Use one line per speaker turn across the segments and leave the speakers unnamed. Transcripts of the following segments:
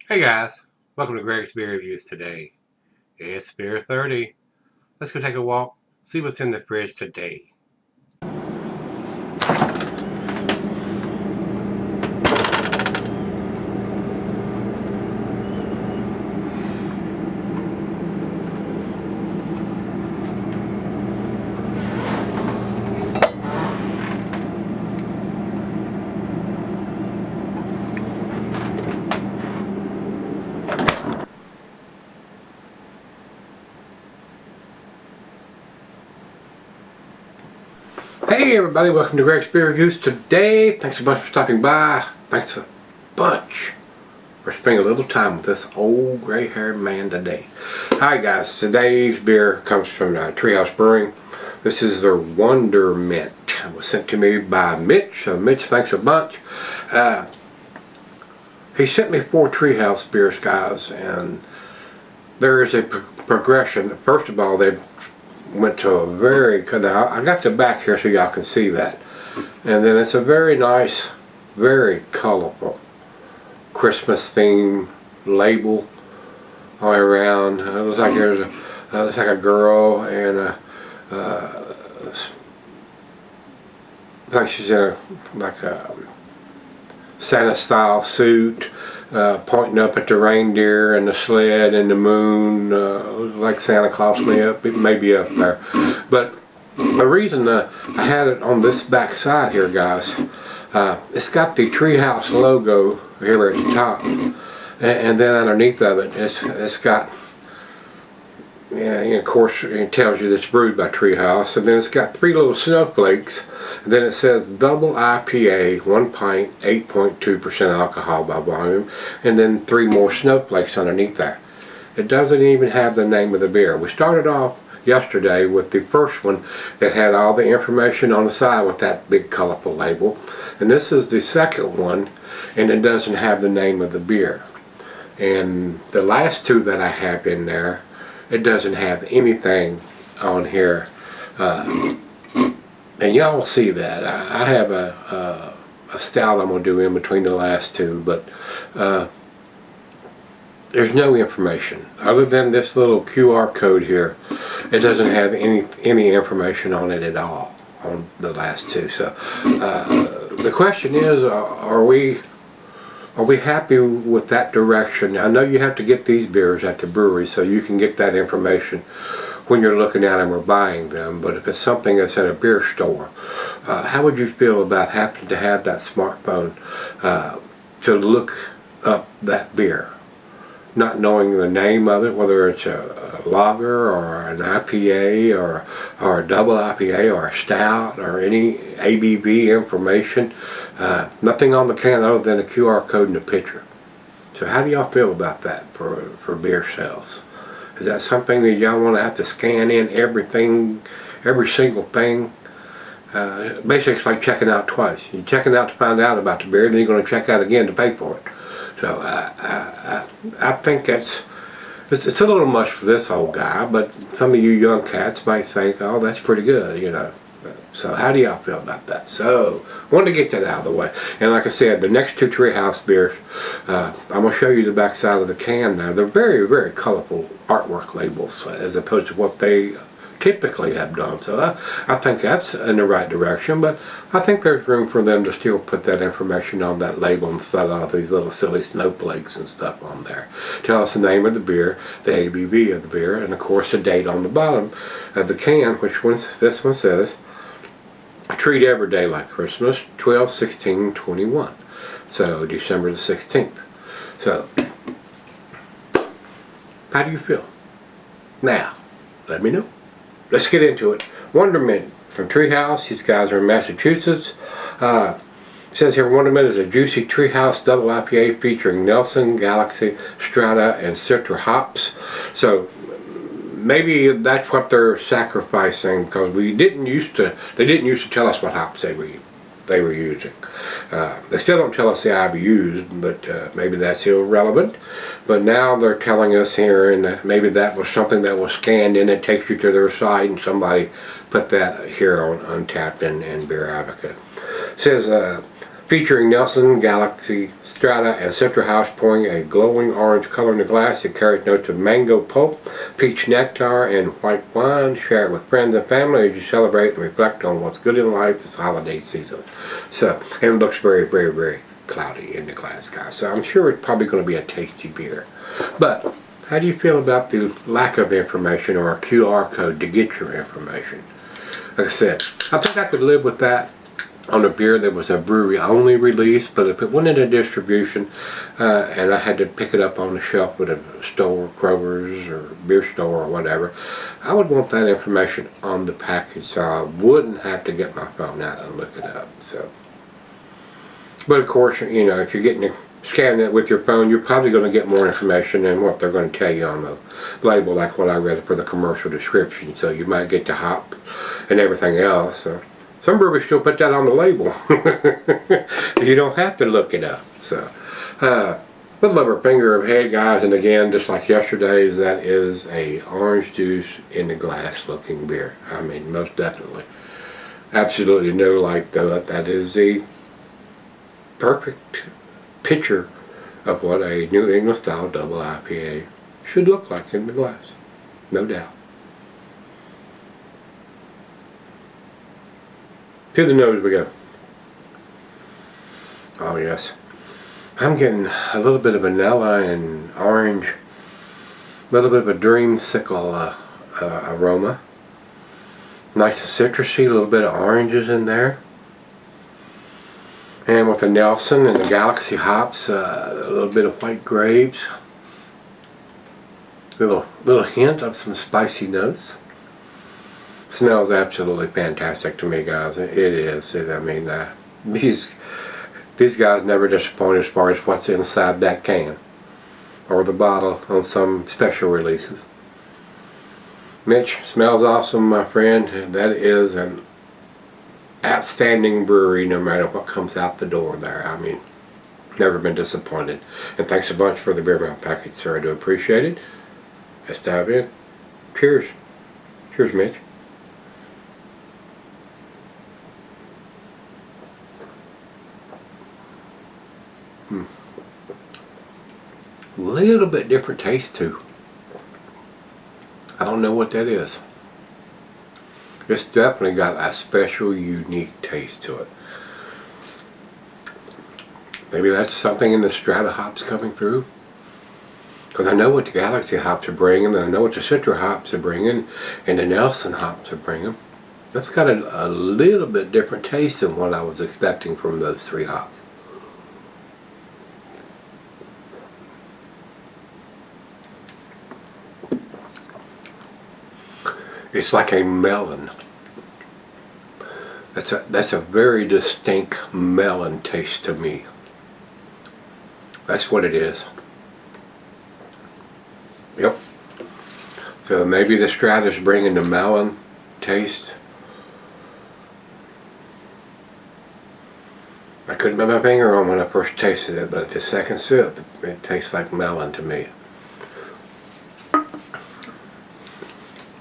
Hey guys, welcome to Gregsbeerreviews today. It's beer 30. Let's go take a walk, see what's in the fridge today. Hey everybody, welcome to Gregsbeerreviews today. Thanks a bunch for stopping by. Thanks a bunch for spending a little time with this old gray-haired man today. Alright guys, today's beer comes from Treehouse Brewing. This is their Wonderment. It was sent to me by Mitch. So Mitch, thanks a bunch. He sent me 4 Treehouse beers, guys, and there is a progression. First of all, they went to a very, now I got the back here so y'all can see that, and then it's a very nice, very colorful Christmas theme label all around. It looks like there's looks like a girl and like she's in a Santa style suit, pointing up at the reindeer and the sled and the moon, like Santa Claus may be up there. But the reason I had it on this back side here, guys, it's got the Treehouse logo here at the top, and then underneath of it, it's got, yeah, of course it tells you that it's brewed by Treehouse, and then it's got 3 little snowflakes, and then it says double IPA, 1 pint, 8.2% alcohol by volume, and then 3 more snowflakes underneath there. It doesn't even have the name of the beer. We started off yesterday with the first one that had all the information on the side with that big colorful label, and this is the second one, and it doesn't have the name of the beer. And the last 2 that I have in there, it doesn't have anything on here, and y'all will see that. I have a stout I'm going to do in between the last 2, but there's no information other than this little QR code here. It doesn't have any information on it at all on the last 2. So the question is, are we happy with that direction? I know you have to get these beers at the brewery so you can get that information when you're looking at them or buying them, but if it's something that's at a beer store, how would you feel about having to have that smartphone to look up that beer, not knowing the name of it, whether it's a lager or an IPA or a double IPA or a stout or any ABV information? Nothing on the can other than a QR code and a picture. So how do y'all feel about that for beer sales? Is that something that y'all want to have to scan in everything, every single thing? Basically it's like checking out twice. You're checking out to find out about the beer, then you're going to check out again to pay for it. So I think it's a little much for this old guy, but some of you young cats might think, oh, that's pretty good, you know. So how do y'all feel about that? So wanted to get that out of the way. And like I said, the next 2 Treehouse beers, I'm going to show you the back side of the can now. They're very, very colorful artwork labels as opposed to what they typically have done. So I think that's in the right direction, but I think there's room for them to still put that information on that label instead of these little silly snowflakes and stuff on there. Tell us the name of the beer, the ABV of the beer, and of course the date on the bottom of the can, which this one says, treat every day like Christmas, 12/16/21. So December the 16th. So how do you feel? Now, let me know. Let's get into it. Wonderment from Treehouse. These guys are in Massachusetts. It says here Wonderment is a juicy Treehouse double IPA featuring Nelson, Galaxy, Strata, and Citra hops. So maybe that's what they're sacrificing, because they didn't used to tell us what hops they were using. They still don't tell us the IBUs, but maybe that's irrelevant. But now they're telling us here, and maybe that was something that was scanned in. It takes you to their site, and somebody put that here on Untapped and Beer Advocate. It says Featuring Nelson, Galaxy, Strata, and Citra House, pouring a glowing orange color in the glass. It carries notes of mango pulp, peach nectar, and white wine. Share it with friends and family as you celebrate and reflect on what's good in life this holiday season. So, and it looks very, very, very cloudy in the glass, guys. So I'm sure it's probably going to be a tasty beer. But how do you feel about the lack of information or a QR code to get your information? Like I said, I think I could live with that on a beer that was a brewery only release, but if it went into distribution and I had to pick it up on the shelf with a store, Kroger's or beer store or whatever, I would want that information on the package so I wouldn't have to get my phone out and look it up. So, but of course, you know, if you're getting scanning it with your phone, you're probably going to get more information than what they're going to tell you on the label, like what I read for the commercial description. So you might get the hop and everything else. So some breweries still put that on the label. You don't have to look it up. So, with rubber finger of head, guys, and again, just like yesterday's, that is a orange juice in the glass looking beer. I mean, most definitely. Absolutely no light though. That is the perfect picture of what a New England style double IPA should look like in the glass. No doubt. To the nose we go. Oh yes. I'm getting a little bit of vanilla and orange, a little bit of a dreamsicle aroma. Nice citrusy, a little bit of oranges in there. And with the Nelson and the Galaxy hops, a little bit of white grapes. Little hint of some spicy notes. Smells absolutely fantastic to me, guys. It is. I mean, these guys never disappoint as far as what's inside that can or the bottle on some special releases. Mitch, smells awesome, my friend. That is an outstanding brewery no matter what comes out the door there. I mean, never been disappointed. And thanks a bunch for the beer mouth package, sir. I do appreciate it. Let's dive in. Cheers. Cheers, Mitch. A little bit different taste too. I don't know what that is. It's definitely got a special, unique taste to it. Maybe that's something in the Strata hops coming through. Because I know what the Galaxy hops are bringing, and I know what the Citra hops are bringing, and the Nelson hops are bringing. That's got a little bit different taste than what I was expecting from those three hops. It's like a melon. That's a very distinct melon taste to me. That's what it is. Yep. So maybe the Strata's bringing the melon taste. I couldn't put my finger on when I first tasted it, but the second sip, it tastes like melon to me.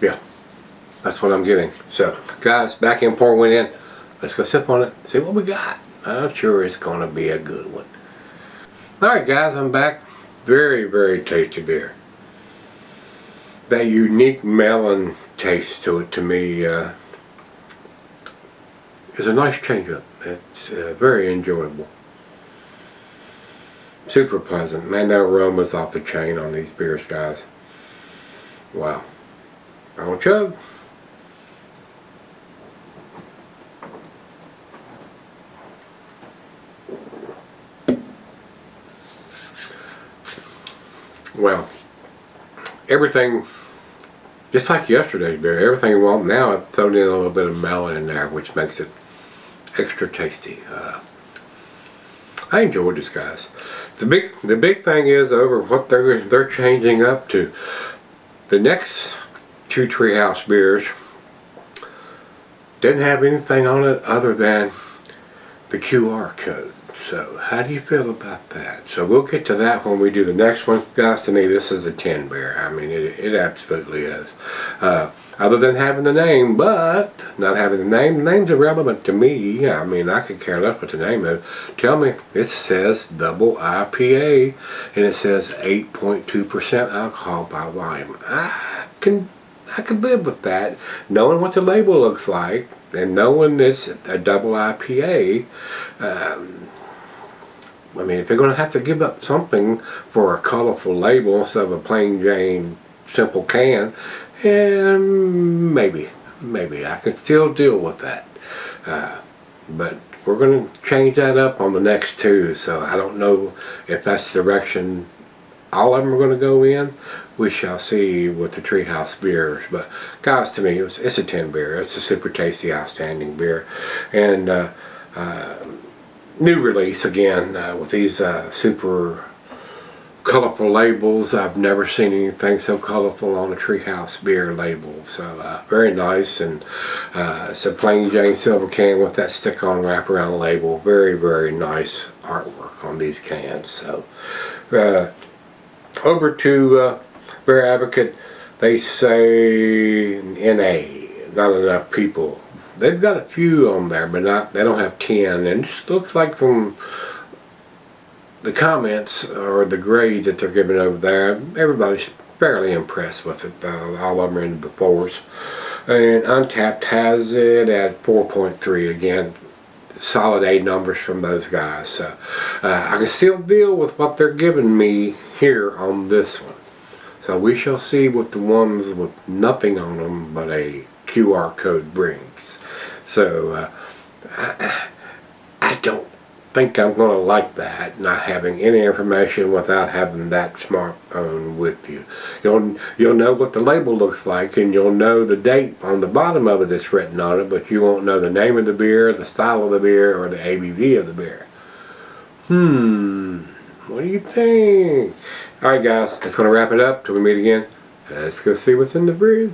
Yeah. That's what I'm getting. So, guys, back in, pour one in. Let's go sip on it, see what we got. I'm sure it's going to be a good one. Alright, guys, I'm back. Very, very tasty beer. That unique melon taste to it, to me, is a nice change-up. It's very enjoyable. Super pleasant. Man, that aroma's off the chain on these beers, guys. Wow. I'll chug. Well, everything, just like yesterday's beer, everything you want now, I've thrown in a little bit of melon in there, which makes it extra tasty. I enjoyed this, guys. The big thing is over what they're changing up to. The next two Treehouse beers didn't have anything on it other than the QR code. So how do you feel about that? So we'll get to that when we do the next one. Guys, to me this is a 10 beer. I mean it absolutely is. I other than having the name, but not having the name. The name's irrelevant to me. I mean, I could care less what the name is. Tell me, it says double IPA, and it says 8.2% alcohol by volume. I can live with that, knowing what the label looks like, and knowing it's a double IPA. I mean, if they're going to have to give up something for a colorful label instead of a plain Jane simple can, and maybe I can still deal with that. But we're going to change that up on the next two, so I don't know if that's the direction all of them are going to go in. We shall see with the Treehouse beers. But guys, to me, it's a 10 beer. It's a super tasty, outstanding beer. And new release again with these super colorful labels. I've never seen anything so colorful on a Treehouse beer label. So very nice, and it's a plain Jane silver can with that stick-on wraparound label. Very, very nice artwork on these cans. So over to Beer Advocate. They say NA, not enough people. They've got a few on there, but they don't have 10. And it just looks like from the comments or the grades that they're giving over there, everybody's fairly impressed with it. All of them are in the befores. And Untapped has it at 4.3 again. Solid A numbers from those guys. So I can still deal with what they're giving me here on this one. So we shall see what the ones with nothing on them but a QR code brings. So I don't think I'm going to like that, not having any information without having that smartphone with you. You'll know what the label looks like, and you'll know the date on the bottom of it that's written on it, but you won't know the name of the beer, the style of the beer, or the ABV of the beer. What do you think? Alright guys, that's going to wrap it up till we meet again. Let's go see what's in the fridge.